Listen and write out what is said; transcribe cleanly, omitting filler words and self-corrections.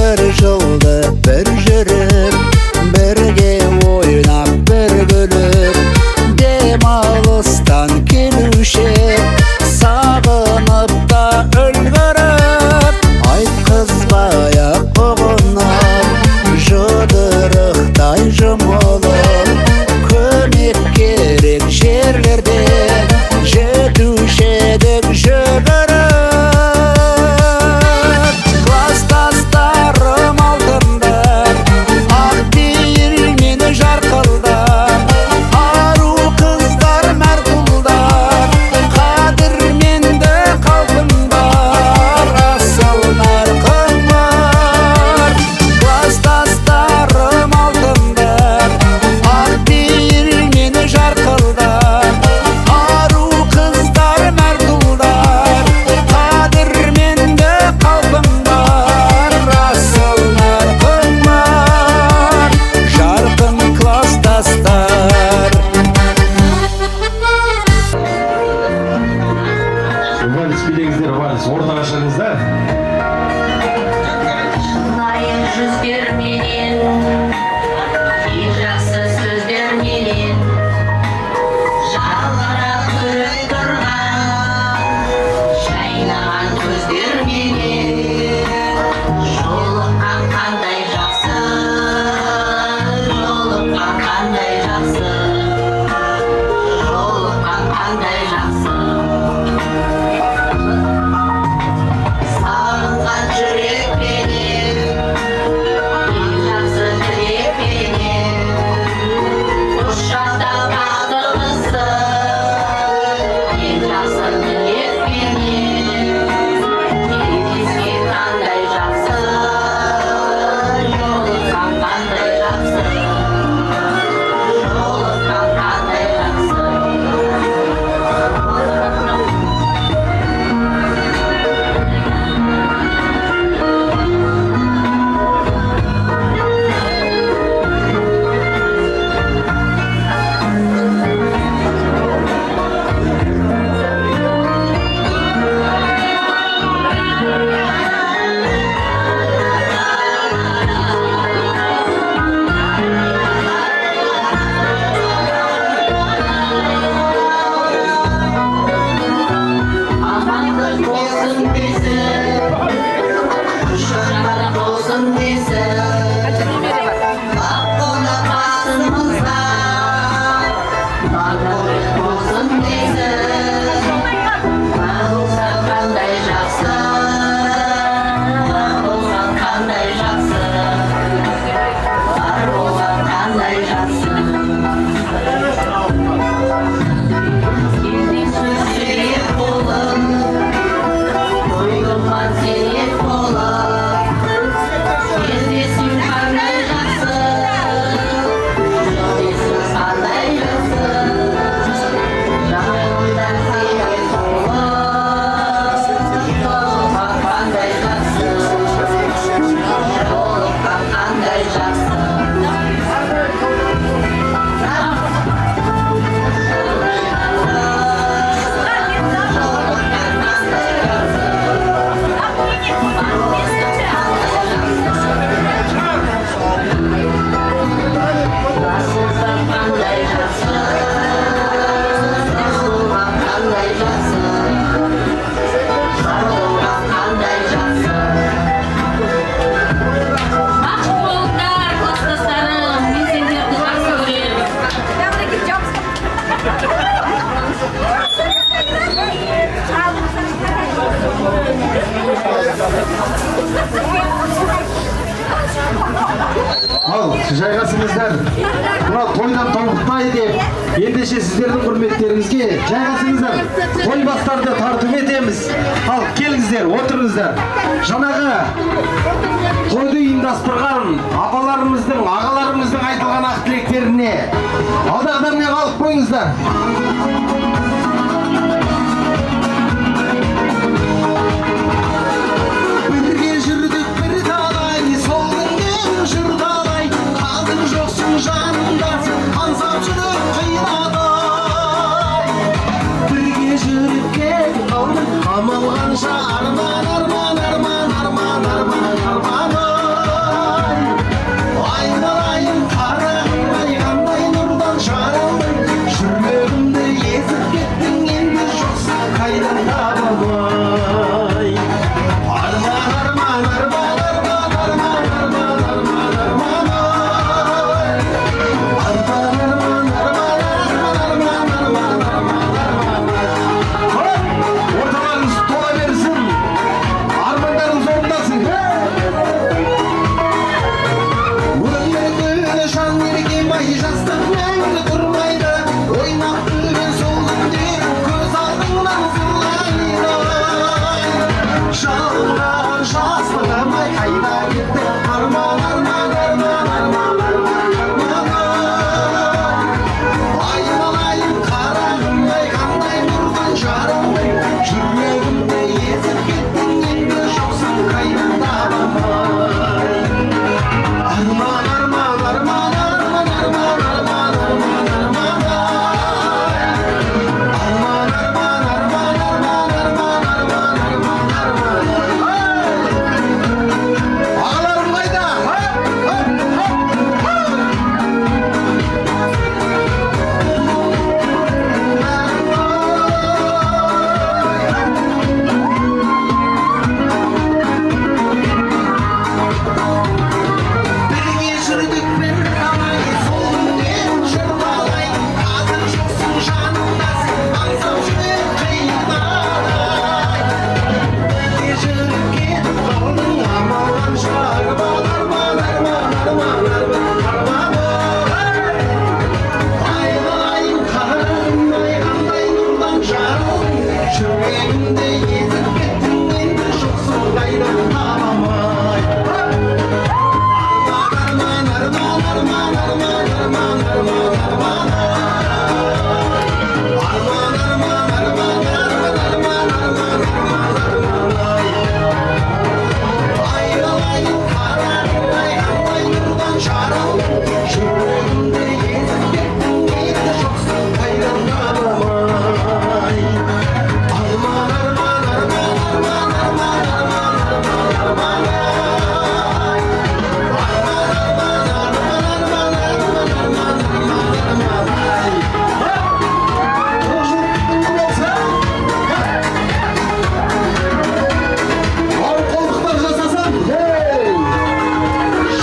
bir жылды bir жүріп, бірге ойнап бір күліп, демалыстан келуші сағынып та үлгіріп, айтқызбай-ақ ұғынып, жұдырықтай жұмылып, көмек керек жерлерде жетуші едік жүгіріп. Класстастарым алтындар, ақ бейіл мені жарқылдар, ару қыздар мәртулдар, қадірменді қалпым бар, асыл нарқым бар. Класстастарым алтындар, ақ бейіл мені жарқылдар, ару қыздар мәртулдар, қадірменді қалпым бар, асыл нарқым бар, жарқын класстастар. Вальс билеңіздер, вальс ортаға шығыңыздар. Лайық жүздерменен, жақсы сөздерменен жалғырап күліп тұрған, жайнаған көздерменен жолыққан қандай жақсы, жолыққан қандай жақсы, жолыққан қандай жақсы. Сағынған жүрекпенен, ең жақсы тілекпенен құшақтап бағымызды, ең жақсы тілекпенен кездескен қандай жақсы, жолыққан қандай жақсы, жолыққан қандай жақсы. Амандық болсын десін, құшағында болсын десін, бақ қонақ басымызға, бақыт болсын десін. Бағылса қандай жақсы, бағылған қандай жақсы, бар болған қандай жақсы. Кездесу сирек болып, тойлыққа серек болып, кездесу қандай жақсы, жүздесу қандай жақсы, жанымда серік болып, толыққан қандай жақсы, жолыққан қандай жақсы. Ал, жайғасыңыздар. Мына тойдан тобықтай деп, ендеше сіздердің құрметтеріңізге жайғасыңыздар. Той бастарды тартып етеміз. Ал, келіңіздер, отырыңыздар. Жаңағы тойды ұйымдастырған апаларымыздың, ағаларымыздың айтылған ақ тілектеріне алдағдармен қалып қойыңыздар.